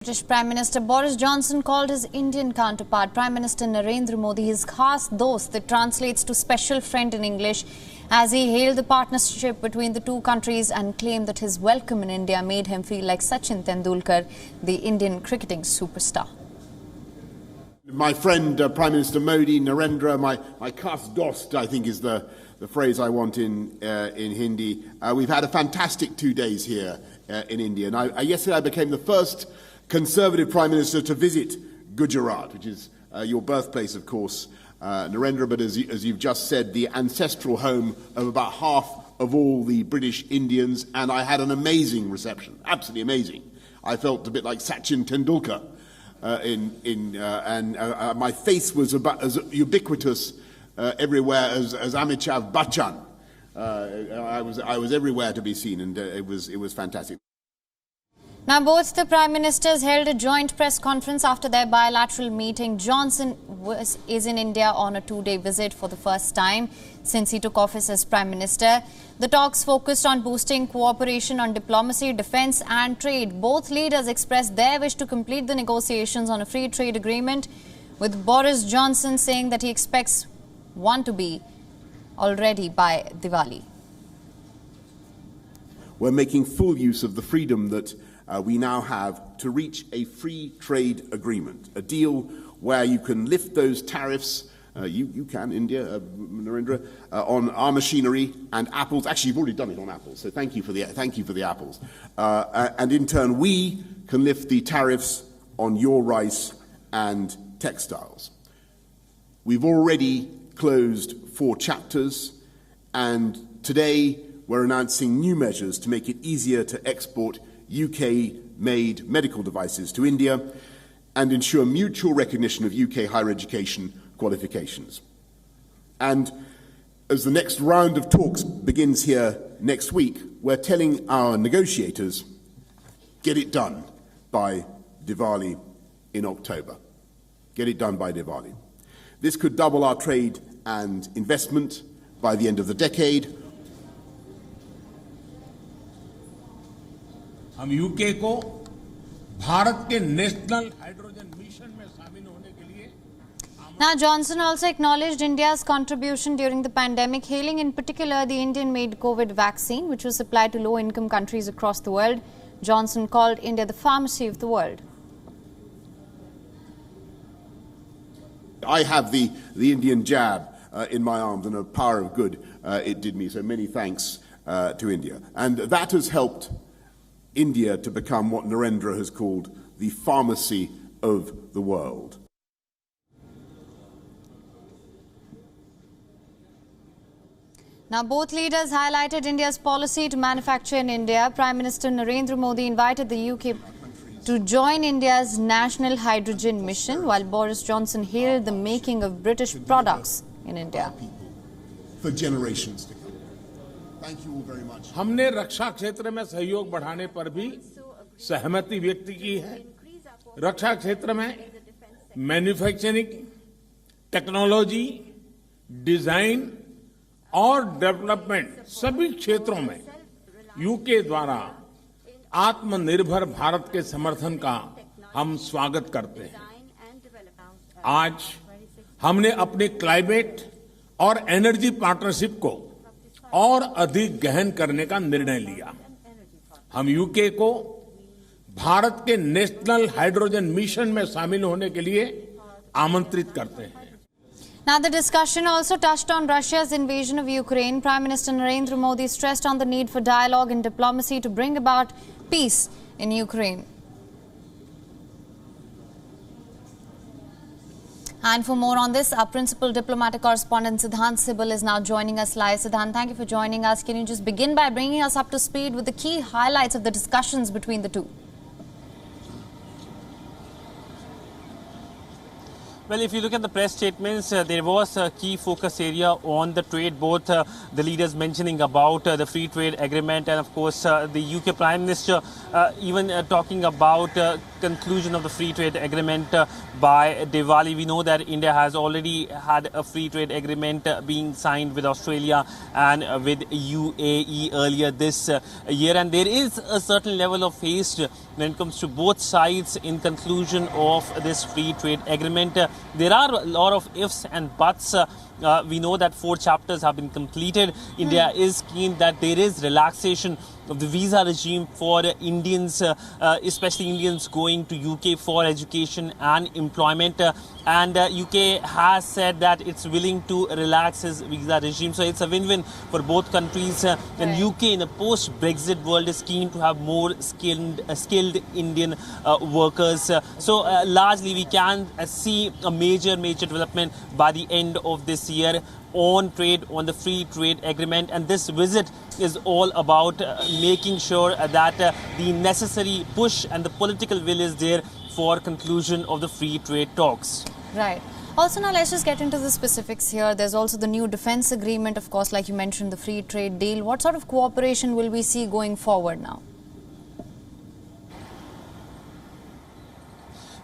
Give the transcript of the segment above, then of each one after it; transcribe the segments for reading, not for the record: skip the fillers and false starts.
British Prime Minister Boris Johnson called his Indian counterpart, Prime Minister Narendra Modi, his khas dost, that translates to special friend in English, as he hailed the partnership between the two countries and claimed that his welcome in India made him feel like Sachin Tendulkar, the Indian cricketing superstar. My friend Prime Minister Modi, Narendra, my khas dost, I think is the phrase I want in Hindi. We've had a fantastic 2 days here in India. And yesterday I became the first Conservative Prime Minister to visit Gujarat, which is your birthplace, of course, Narendra, but as you've just said, the ancestral home of about half of all the British Indians, and I had an amazing reception, absolutely amazing. I felt a bit like Sachin Tendulkar, and my face was about as ubiquitous everywhere as Amitabh Bachchan. I was everywhere to be seen, and it was fantastic. Now, both the Prime Ministers held a joint press conference after their bilateral meeting. Johnson is in India on a 2-day visit for the first time since he took office as Prime Minister. The talks focused on boosting cooperation on diplomacy, defence and trade. Both leaders expressed their wish to complete the negotiations on a free trade agreement, with Boris Johnson saying that he expects one to be already by Diwali. We're making full use of the freedom that we now have to reach a free trade agreement, a deal where you can lift those tariffs, you can, India, Narendra, on our machinery and apples. Actually, you've already done it on apples, so thank you for the apples. And in turn, we can lift the tariffs on your rice and textiles. We've already closed 4 chapters, and today we're announcing new measures to make it easier to export UK-made medical devices to India and ensure mutual recognition of UK higher education qualifications. And as the next round of talks begins here next week, we're telling our negotiators, get it done by Diwali in October. Get it done by Diwali. This could double our trade and investment by the end of the decade. हम UK को भारत के national hydrogen mission में शामिल होने के लिए. Now, Johnson also acknowledged India's contribution during the pandemic, hailing in particular the Indian-made COVID vaccine, which was supplied to low-income countries across the world. Johnson called India the pharmacy of the world. I have the Indian jab in my arms, and a power of good it did me. So many thanks to India. And that has helped India to become what Narendra has called the pharmacy of the world. Now, both leaders highlighted India's policy to manufacture in India. Prime Minister Narendra Modi invited the UK to join India's national hydrogen mission, while Boris Johnson hailed the making of British products in India. For generations to come. Thank you all very much. हमने रक्षा क्षेत्र में सहयोग बढ़ाने पर भी सहमति व्यक्त की है. रक्षा क्षेत्र में मैन्युफैक्चरिंग, टेक्नोलॉजी, डिजाइन और डेवलपमेंट सभी क्षेत्रों में यूके द्वारा आत्मनिर्भर भारत के समर्थन का हम स्वागत करते हैं. आज हमने अपने क्लाइमेट और एनर्जी पार्टनरशिप को और अधिक गहन करने का निर्णय लिया. हम यूके को भारत के नेशनल हाइड्रोजन मिशन में शामिल होने के लिए आमंत्रित करते हैं. Now, the discussion also touched on Russia's invasion of Ukraine. Prime Minister Narendra Modi stressed on the need for dialogue and diplomacy to bring about peace in Ukraine. And for more on this, our principal diplomatic correspondent Siddhant Sibal is now joining us live. Siddhant, thank you for joining us. Can you just begin by bringing us up to speed with the key highlights of the discussions between the two? Well, if you look at the press statements, there was a key focus area on the trade, both the leaders mentioning about the free trade agreement and, of course, the UK Prime Minister even talking about conclusion of the free trade agreement by Diwali. We know that India has already had a free trade agreement being signed with Australia and with UAE earlier this year, and there is a certain level of haste when it comes to both sides in conclusion of this free trade agreement. There are a lot of ifs and buts. We know that 4 chapters have been completed. India is keen that there is relaxation of the visa regime for Indians, especially Indians going to UK for education and employment. And UK has said that it's willing to relax its visa regime. So it's a win-win for both countries. And UK in a post-Brexit world is keen to have more skilled Indian workers. So largely we can see a major development by the end of this year on trade, on the free trade agreement. And this visit is all about making sure that the necessary push and the political will is there for conclusion of the free trade talks. Right. Also, now let's just get into the specifics here. There's also the new defense agreement, of course, like you mentioned, the free trade deal. What sort of cooperation will we see going forward now?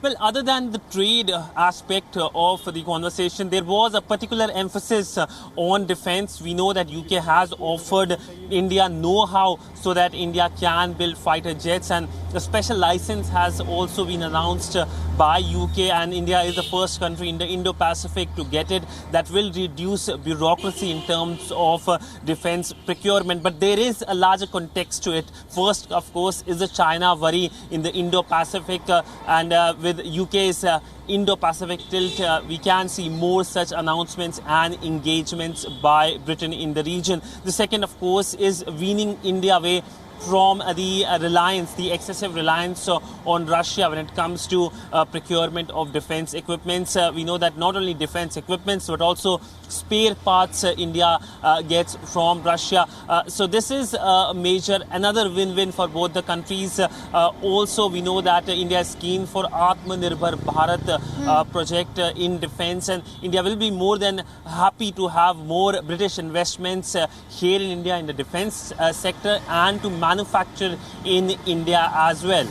Well, other than the trade aspect of the conversation, there was a particular emphasis on defense. We know that UK has offered India know-how so that India can build fighter jets, and a special license has also been announced by UK, and India is the first country in the Indo-Pacific to get it. That will reduce bureaucracy in terms of defense procurement. But there is a larger context to it. First, of course, is the China worry in the Indo-Pacific, and with UK's Indo-Pacific tilt, we can see more such announcements and engagements by Britain in the region. The second, of course, is weaning India away from the reliance, the excessive reliance on Russia when it comes to procurement of defense equipments. We know that not only defense equipments but also spare parts India gets from Russia. So this is a major, another win-win for both the countries. Also, we know that India is keen for Atmanirbhar Bharat project in defense, and India will be more than happy to have more British investments here in India in the defense sector and to manufacture in India as well.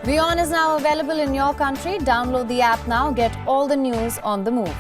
WION is now available in your country. Download the app now. Get all the news on the move.